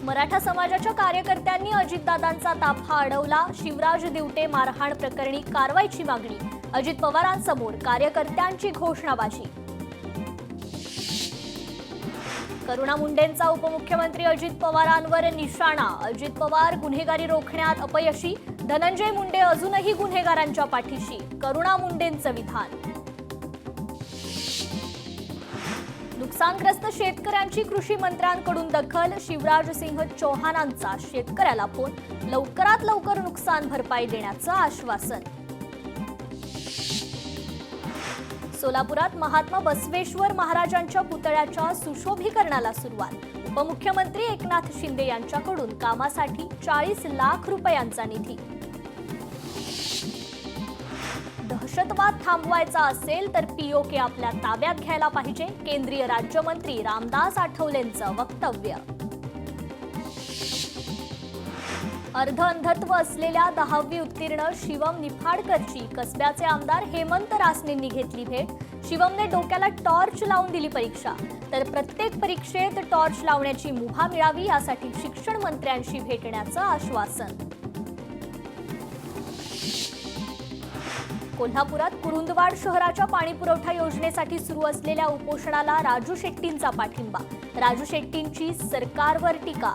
मराठा समाजाच्या कार्यकर्त्यांनी अजितदादांचा ताफा अडवला. शिवराज दिवटे मारहाण प्रकरणी कारवाईची मागणी. अजित पवारांसमोर कार्यकर्त्यांची घोषणाबाजी. करुणा मुंडेंचा उपमुख्यमंत्री अजित पवारांवर निशाणा. अजित पवार गुन्हेगारी रोखण्यात अपयशी. धनंजय मुंडे अजूनही गुन्हेगारांच्या पाठीशी. करुणा मुंडेंचं विधान. नुकसानग्रस्त शेतकऱ्यांची कृषी मंत्र्यांकडून दखल. शिवराज सिंह चौहानांचा शेतकऱ्याला फोन. लवकरात लवकर नुकसान भरपाई देण्याचं आश्वासन. सोलापुरात महात्मा बसवेश्वर महाराजांच्या पुतळ्याच्या सुशोभीकरणाला सुरुवात. उपमुख्यमंत्री एकनाथ शिंदे यांच्याकडून कामासाठी 40 लाख रुपयांचा निधी. दहशतवाद थांबवायचा असेल तर पीओके आपल्या ताब्यात घ्यायला पाहिजे. केंद्रीय राज्यमंत्री रामदास आठवलेंचं वक्तव्य. अर्धअंधत्व असलेल्या 10वी उत्तीर्ण शिवम निफाडकरची कसब्याचे आमदार हेमंत रासनेंनी घेतली भेट. शिवमने डोक्याला टॉर्च लावून दिली परीक्षा. तर प्रत्येक परीक्षेत टॉर्च लावण्याची मुभा मिळावी यासाठी शिक्षण मंत्र्यांशी भेटण्याचं आश्वासन. कोल्हापुरात कुरुंदवाड शहराच्या पाणीपुरवठा योजनेसाठी सुरू असलेल्या उपोषणाला राजू शेट्टींचा पाठिंबा. राजू शेट्टींची सरकारवर टीका.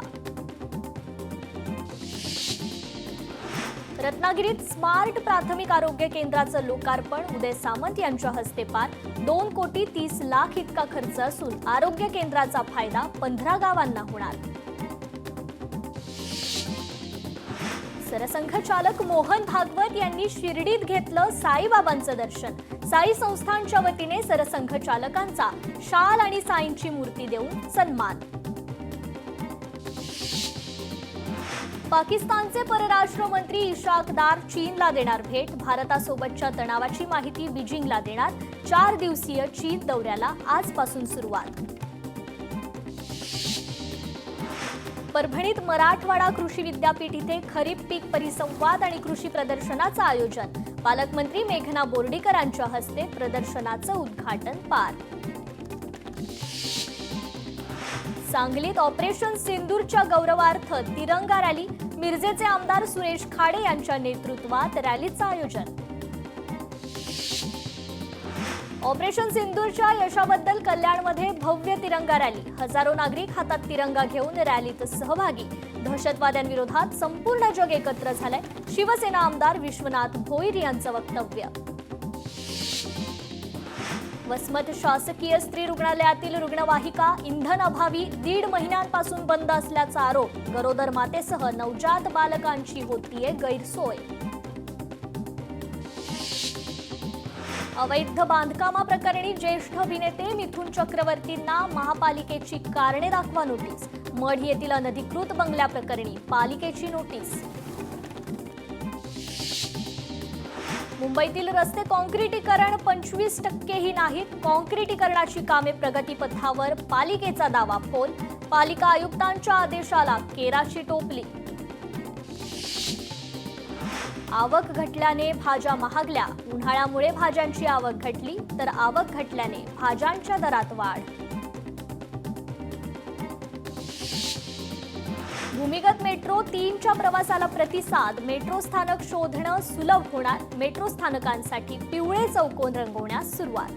रत्नागिरीत स्मार्ट प्राथमिक आरोग्य केंद्राचं लोकार्पण. उदय सामंत यांच्या हस्ते पार. 2,30,00,000 इतका खर्च असून आरोग्य केंद्राचा फायदा 15 गावांना होणार. सरसंघचालक मोहन भागवत यांनी शिर्डीत घेतलं साईबाबांचं दर्शन. साई संस्थानच्या वतीने सरसंघचालकांचा शाल आणि साईंची मूर्ती देऊन सन्मान. पाकिस्तानचे परराष्ट्र मंत्री इशाक दार चीनला देणार भेट. भारतासोबतच्या तणावाची माहिती बीजिंगला देणार. 4 दिवसीय चीन दौऱ्याला आजपासून सुरुवात. परभणीत मराठवाडा कृषी विद्यापीठ इथे खरीप पीक परिसंवाद आणि कृषी प्रदर्शनाचं आयोजन. पालकमंत्री मेघना बोर्डीकरांच्या हस्ते प्रदर्शनाचं उद्घाटन पार. सांगलीत ऑपरेशन सिंदूरच्या गौरवार्थ तिरंगा रॅली. मिरजेचे आमदार सुरेश खाडे यांच्या नेतृत्वात रॅलीचं आयोजन. ऑपरेशन सिंदूरच्या यशाबद्दल कल्याणमध्ये भव्य तिरंगा रॅली. हजारो नागरिक हातात तिरंगा घेऊन रॅलीत सहभागी. दहशतवाद्यांविरोधात संपूर्ण जग एकत्र झालंय. शिवसेना आमदार विश्वनाथ भोईर यांचं वक्तव्य. वसमत शासकीय स्त्री रुग्णालयातील रुग्णवाहिका इंधन अभावी 1.5 महिन्यांपासून बंद असल्याचा आरोप. गरोदर मातेसह नवजात बालकांची होतीये गैरसोय. अवैध बांधकामाप्रकरणी ज्येष्ठ अभिनेते मिथुन चक्रवर्तींना महापालिकेची कारणे दाखवा नोटीस. मढ येथील अनधिकृत बंगल्याप्रकरणी पालिकेची नोटीस. मुंबईतील रस्ते काँक्रिटीकरण 25%ही नाहीत. काँक्रिटीकरणाची कामे प्रगतीपथावर. पालिकेचा दावा फोल. पालिका आयुक्तांच्या आदेशाला केराची टोपली. आवक घटल्याने भाज्या महागल्या. उन्हाळ्यामुळे भाज्यांची आवक घटली तर आवक घटल्याने भाज्यांच्या दरात वाढ. भूमिगत मेट्रो 3च्या प्रवासाला प्रतिसाद. मेट्रो स्थानक शोधणं सुलभ होणार. मेट्रो स्थानकांसाठी पिवळे चौकोन रंगवण्यास सुरुवात.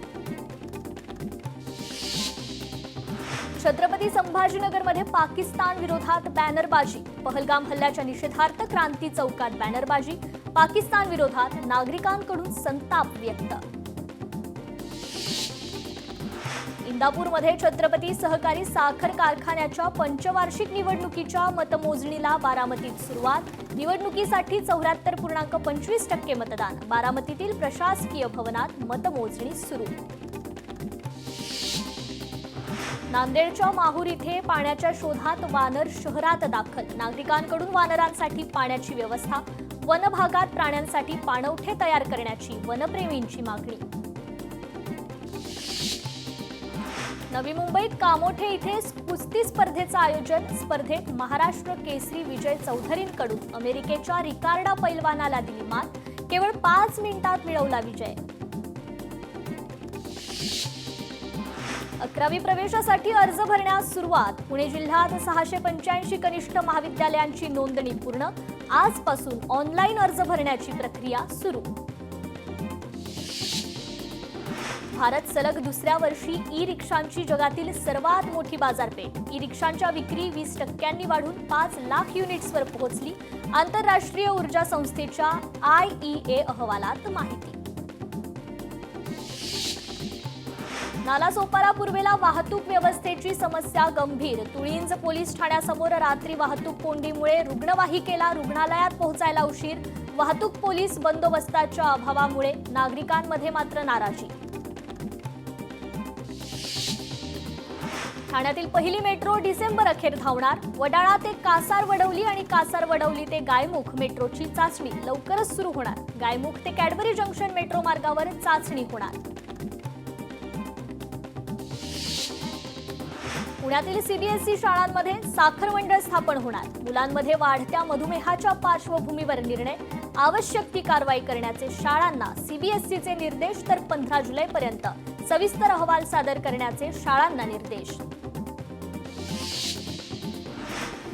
छत्रपती संभाजीनगरमध्ये पाकिस्तान विरोधात बॅनरबाजी. पहलगाम हल्ल्याच्या निषेधार्थ क्रांती चौकात बॅनरबाजी. पाकिस्तान विरोधात नागरिकांकडून संताप व्यक्त. इंदापूरमध्ये छत्रपती सहकारी साखर कारखान्याच्या पंचवार्षिक निवडणुकीच्या मतमोजणीला बारामतीत सुरुवात. निवडणुकीसाठी 74.25% मतदान. बारामतीतील प्रशासकीय भवनात मतमोजणी सुरू. नांदेडच्या माहूर इथे पाण्याच्या शोधात वानर शहरात दाखल. नागरिकांकडून वानरांसाठी पाण्याची व्यवस्था. वन भागात प्राण्यांसाठी पाणवठे तयार करण्याची वनप्रेमींची मागणी. नवी मुंबईत कामोठे इथे कुस्ती स्पर्धेचं आयोजन. स्पर्धेत महाराष्ट्र केसरी विजय चौधरींकडून अमेरिकेच्या रिकार्डा पैलवानाला दिली मात. केवळ 5 मिनिटात मिळवला विजय. 11वी प्रवेशासाठी अर्ज भरण्यास सुरुवात. पुणे जिल्ह्यात 685 कनिष्ठ महाविद्यालयांची नोंदणी पूर्ण. आजपासून ऑनलाईन अर्ज भरण्याची प्रक्रिया सुरू. भारत सलग दुसऱ्या वर्षी ई रिक्षांची जगातील सर्वात मोठी बाजारपेठ. ई रिक्षांच्या विक्री 20% वाढून 5 लाख युनिट्सवर पोहोचली. आंतरराष्ट्रीय ऊर्जा संस्थेच्या IEA अहवालात माहिती. नालासोपारा पूर्वेला वाहतूक व्यवस्थेची समस्या गंभीर. तुळींज पोलीस ठाण्यासमोर रात्री वाहतूक कोंडीमुळे रुग्णवाहिकेला रुग्णालयात पोहोचायला उशीर. वाहतूक पोलीस बंदोबस्ताच्या अभावामुळे नागरिकांमध्ये मात्र नाराजी. ठाण्यातील पहिली मेट्रो डिसेंबर अखेर धावणार. वडाळा ते कासार वडवली आणि कासार वडवली ते गायमुख मेट्रोची चाचणी लवकरच सुरू होणार. गायमुख ते कॅडबरी जंक्शन मेट्रो मार्गावर चाचणी होणार. पुण्यातील CBSE शाळांमध्ये साखर मंडळ स्थापन होणार. मुलांमध्ये वाढत्या मधुमेहाच्या पार्श्वभूमीवर निर्णय. आवश्यक ती कारवाई करण्याचे शाळांना CBSEचे निर्देश. तर 15 जुलैपर्यंत सविस्तर अहवाल सादर करण्याचे शाळांना निर्देश.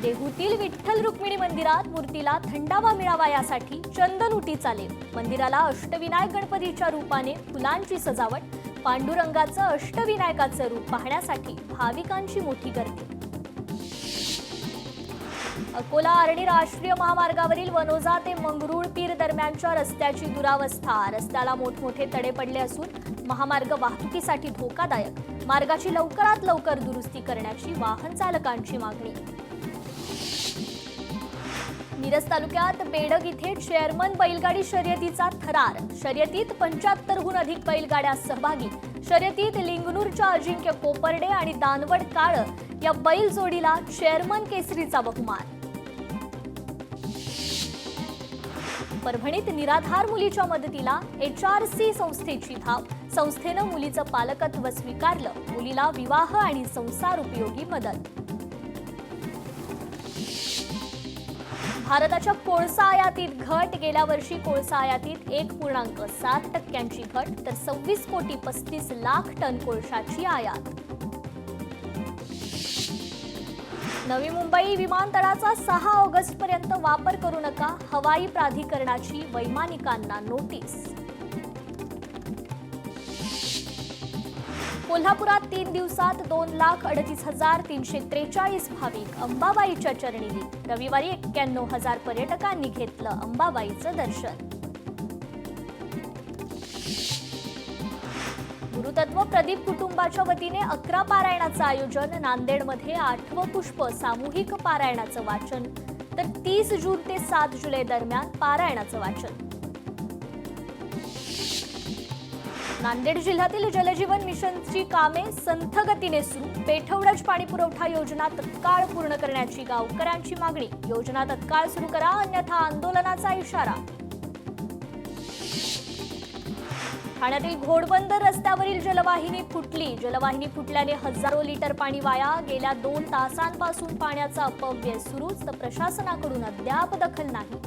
देहूतील विठ्ठल रुक्मिणी मंदिरात मूर्तीला थंडावा मिळावा यासाठी चंदनउटी चालेल. मंदिराला अष्टविनायक गणपतीच्या रूपाने फुलांची सजावट. पांडुरंगाचं अष्टविनायकाचं रूप पाहण्यासाठी भाविकांची मोठी गर्दी. अकोला आर्णी राष्ट्रीय महामार्गावरील वनोजा ते मंगरुळपीर दरम्यानच्या रस्त्याची दुरावस्था. रस्त्याला मोठमोठे तडे पडले असून महामार्ग वाहतुकीसाठी धोकादायक. मार्गाची लवकरात लवकर दुरुस्ती करण्याची वाहन चालकांची मागणी. मिरज तालुक्यात बेडग इथे चेअरमन बैलगाडी शर्यतीचा थरार. शर्यतीत 75हून अधिक बैलगाड्या सहभागी. शर्यतीत लिंगनूरच्या अजिंक्य कोपर्डे आणि दानवड काळ या बैल जोडीला चेअरमन केसरीचा बहुमान. परभणीत निराधार मुलीच्या मदतीला HRC संस्थेची धाव. संस्थेनं मुलीचं पालकत्व स्वीकारलं. मुलीला विवाह आणि संसार उपयोगी मदत. भारताच्या कोळसा आयातीत घट. गेल्या वर्षी कोळसा आयातीत 1.7% घट तर 26,35,00,000 टन कोळशाची आयात. नवी मुंबई विमानतळाचा 6 ऑगस्टपर्यंत वापर करू नका. हवाई प्राधिकरणाची वैमानिकांना नोटीस. कोल्हापुरात 3 दिवसात 2,38,343 भाविक अंबाबाईच्या चरणीली. रविवारी 91,000 पर्यटकांनी घेतलं अंबाबाईचं दर्शन. गुरुतत्व प्रदीप कुटुंबाच्या वतीने 11 पारायणाचं आयोजन. नांदेडमध्ये 8वं पुष्प सामूहिक पारायणाचं वाचन. तर 30 जून ते 7 जुलै दरम्यान पारायणाचं वाचन. नांदेड जिल्ह्यातील जलजीवन मिशनची कामे संथ गतीने सुरू. पेठवडज पाणीपुरवठा योजना तत्काळ पूर्ण करण्याची गावकऱ्यांची मागणी. योजना तत्काळ सुरू करा अन्यथा आंदोलनाचा इशारा. ठाण्यातील घोडबंदर रस्त्यावरील जलवाहिनी फुटली. जलवाहिनी फुटल्याने हजारो लिटर पाणी वाया. गेल्या 2 तासांपासून पाण्याचा अपव्यय सुरूच तर प्रशासनाकडून अद्याप दखल नाही.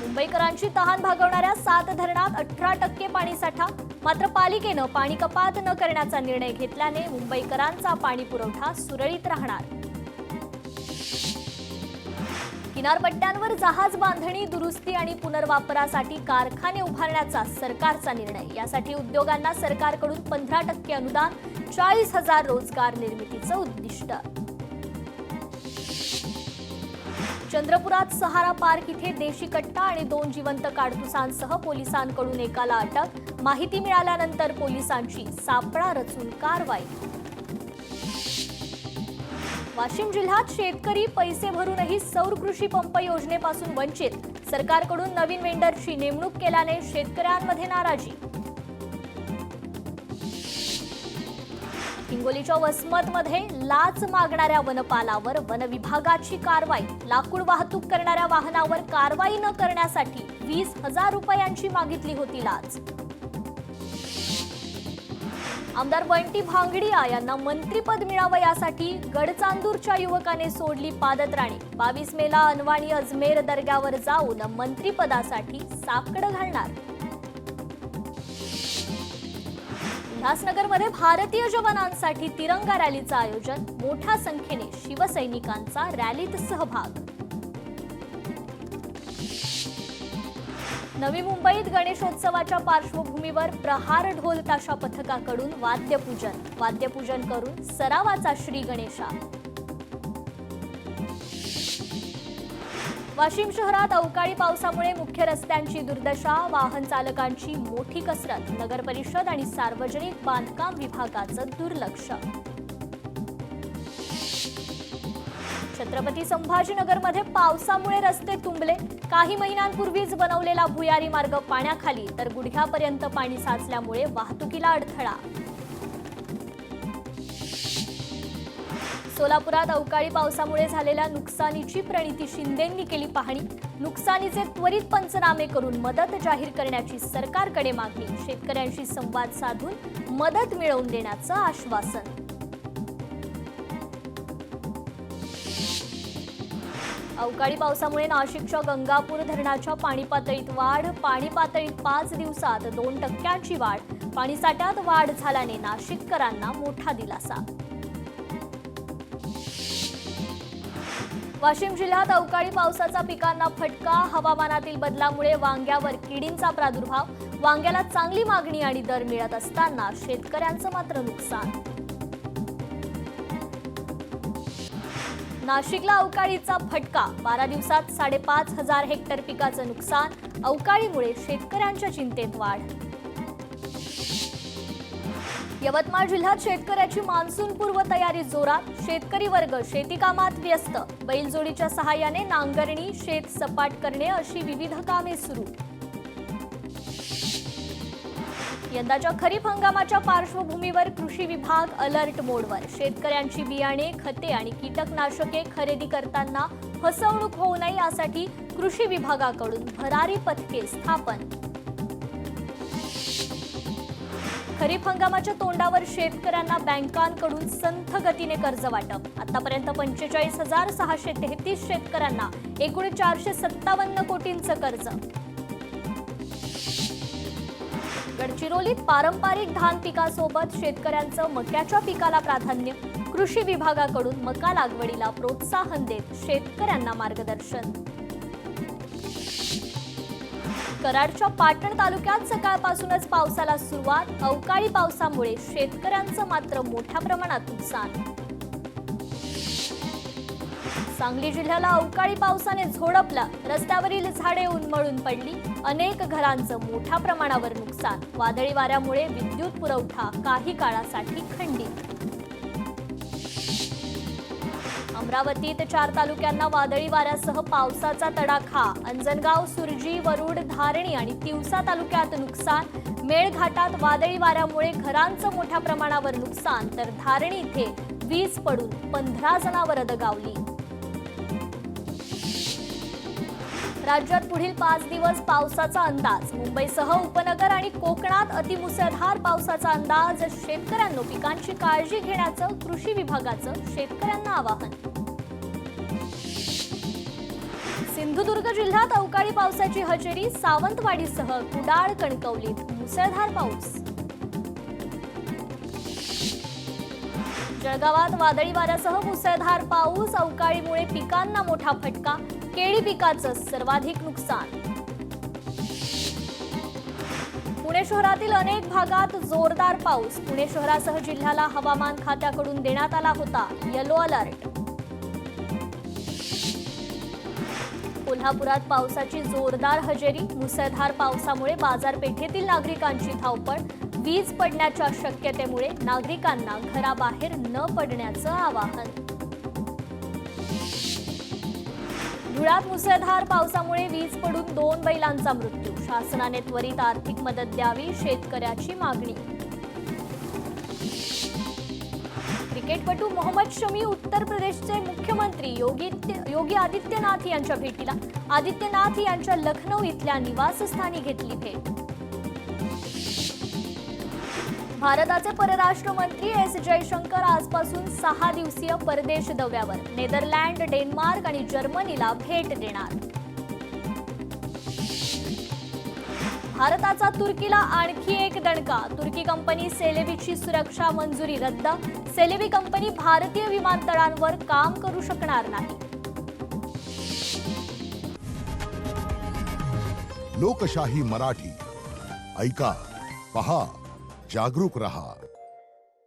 मुंबईकरांची तहान भागवणाऱ्या 7 धरणात 18% पाणीसाठा. मात्र पालिकेनं पाणी कपात न करण्याचा निर्णय घेतल्याने मुंबईकरांचा पाणी पुरवठा सुरळीत राहणार. किनारपट्ट्यांवर जहाज बांधणी, दुरुस्ती आणि पुनर्वापरासाठी कारखाने उभारण्याचा सरकारचा निर्णय. यासाठी उद्योगांना सरकारकडून 15% अनुदान. 40,000 रोजगार निर्मितीचं उद्दिष्ट. चंद्रपुरात सहारा पार्क इथे देशी कट्टा आणि 2 जिवंत काडतुसांसह पोलिसांकडून एकाला अटक. माहिती मिळाल्यानंतर पोलिसांची सापळा रचून कारवाई. वाशिम जिल्ह्यात शेतकरी पैसे भरूनही सौर कृषी पंप योजनेपासून वंचित. सरकारकडून नवीन वेंडरची नेमणूक केल्याने शेतकऱ्यांमध्ये नाराजी. हिंगोलीच्या वसमतमध्ये लाच मागणाऱ्या वनपालावर वनविभागाची कारवाई. लाकूड वाहतूक करणाऱ्या वाहनावर कारवाई न करण्यासाठी 20,000 रुपयांची मागितली होती लाच. आमदार बंटी भांगडिया यांना मंत्रिपद मिळावं यासाठी गडचांदूरच्या युवकाने सोडली पादत्राणे. 22 मेला अनवाणी अजमेर दर्ग्यावर जाऊन मंत्रिपदासाठी साकडं घालणार. उल्हासनगरमध्ये भारतीय जवानांसाठी तिरंगा रॅलीचं आयोजन, मोठ्या संख्येने शिवसैनिकांचा रॅलीत सहभाग. नवी मुंबईत गणेशोत्सवाच्या पार्श्वभूमीवर प्रहार ढोल ताशा पथकाकडून वाद्यपूजन करून सरावाचा श्री गणेशा. वाशिम शहरात अवकाळी पावसामुळे मुख्य रस्त्यांची दुर्दशा, वाहन चालकांची मोठी कसरत, नगर परिषद आणि सार्वजनिक बांधकाम विभागाचं दुर्लक्ष. छत्रपती संभाजीनगरमध्ये पावसामुळे रस्ते तुंबले, काही महिन्यांपूर्वीच बनवलेला भुयारी मार्ग पाण्याखाली, तर गुडघ्यापर्यंत पाणी साचल्यामुळे वाहतुकीला अडथळा. सोलापुरात अवकाळी पावसामुळे झालेल्या नुकसानीची प्रणिती शिंदेंनी केली पाहणी, नुकसानीचे त्वरित पंचनामे करून मदत जाहीर करण्याची सरकारकडे मागणी, शेतकऱ्यांशी संवाद साधून मदत मिळवून देण्याचं आश्वासन. अवकाळी पावसामुळे नाशिकच्या गंगापूर धरणाच्या पाणी पातळीत वाढ, पाणी पातळीत 5 दिवसात 2% वाढ, पाणीसाठ्यात वाढ झाल्याने नाशिककरांना मोठा दिलासा. वाशिम जिल्ह्यात अवकाळी पावसाचा पिकांना फटका, हवामानातील बदलामुळे वांग्यावर किडींचा प्रादुर्भाव, वांग्याला चांगली मागणी आणि दर मिळत असताना शेतकऱ्यांचं मात्र नुकसान. नाशिकला अवकाळीचा फटका, 12 दिवसात 5,500 हेक्टर पिकाचं नुकसान, अवकाळीमुळे शेतकऱ्यांच्या चिंतेत वाढ. यवतमाळ जिल्ह्यात शेतकऱ्याची मान्सूनपूर्व तयारी जोरात, शेतकरी वर्ग शेती कामात व्यस्त, बैलजोडीच्या सहाय्याने नांगरणी, शेत सपाट करणे अशी विविध कामे सुरू. यंदाच्या खरीप हंगामाच्या पार्श्वभूमीवर कृषी विभाग अलर्ट मोडवर, शेतकऱ्यांची बियाणे, खते आणि कीटकनाशके खरेदी करताना फसवणूक होऊ नये यासाठी कृषी विभागाकडून भरारी पथके स्थापन. खरीप हंगामाच्या तोंडावर शेतकऱ्यांना बँकांकडून संथ गतीने कर्ज वाटप, आतापर्यंत 45,633 शेतकऱ्यांना एकूण 457 कोटींचं कर्ज. गडचिरोलीत पारंपरिक धान पिकासोबत शेतकऱ्यांचं मक्याच्या पिकाला प्राधान्य, कृषी विभागाकडून मका लागवडीला प्रोत्साहन देत शेतकऱ्यांना मार्गदर्शन. कराडच्या पाटण तालुक्यात सकाळपासूनच पावसाला सुरुवात, अवकाळी पावसामुळे शेतकऱ्यांचं मात्र मोठ्या प्रमाणात नुकसान. सांगली जिल्ह्याला अवकाळी पावसाने झोडपलं, रस्त्यावरील झाडे उन्मळून पडली, अनेक घरांचं मोठ्या प्रमाणावर नुकसान, वादळी वाऱ्यामुळे विद्युत पुरवठा काही काळासाठी खंडित. अमरावतीत 4 तालुक्यांना वादळी वाऱ्यासह पावसाचा तडाखा, अंजनगाव, सुरजी, वरुड, धारणी आणि तिवसा तालुक्यात नुकसान, मेळघाटात वादळी वाऱ्यामुळे घरांचं मोठ्या प्रमाणावर नुकसान, तर धारणी इथे वीज पडून 15 जनावरं दगावली. राज्यात पुढील 5 दिवस पावसाचा अंदाज, मुंबईसह उपनगर आणि कोकणात अतिमुसळधार पावसाचा अंदाज, शेतकऱ्यांनो पिकांची काळजी घेण्याचं कृषी विभागाचं शेतकऱ्यांना आवाहन. सिंधुदुर्ग जिल्ह्यात अवकाळी पावसाची हजेरी, सावंतवाडीसह कुडाळ, कणकवलीत मुसळधार पाऊस. जळगावात वादळी वाऱ्यासह मुसळधार पाऊस, अवकाळीमुळे पिकांना मोठा फटका, केळी पिकाचं सर्वाधिक नुकसान. पुणे शहरातील अनेक भागात जोरदार पाऊस, पुणे शहरासह जिल्ह्याला हवामान खात्याकडून देण्यात आला होता येलो अलर्ट. कोल्हापुरात पावसाची जोरदार हजेरी, मुसळधार पावसामुळे बाजारपेठेतील नागरिकांची धावपळ, वीज पडण्याच्या शक्यतेमुळे नागरिकांना घराबाहेर न पडण्याचं आवाहन. धुळ्यात मुसळधार पावसामुळे वीज पडून 2 बैलांचा मृत्यू, शासनाने त्वरित आर्थिक मदत द्यावी, शेतकऱ्याची मागणी. क्रिकेटपटू मोहम्मद शमी उत्तर प्रदेशचे मुख्यमंत्री योगी आदित्यनाथ यांच्या भेटीला, आदित्यनाथ यांच्या लखनौ इथल्या निवासस्थानी घेतली भेट. भारताचे परराष्ट्र मंत्री एस जयशंकर आजपासून 6 दिवसीय परदेश दौऱ्यावर, नेदरलँड, डेन्मार्क आणि जर्मनीला भेट देणार. भारताचा तुर्कीला आणखी एक दणका. तुर्की कंपनी सेलेबीची सुरक्षा मंजुरी रद्द. सेलेबी कंपनी भारतीय विमानतळांवर काम करू शकणार नाही. लोकशाही मराठी ऐका, पहा, जागरूक रहा.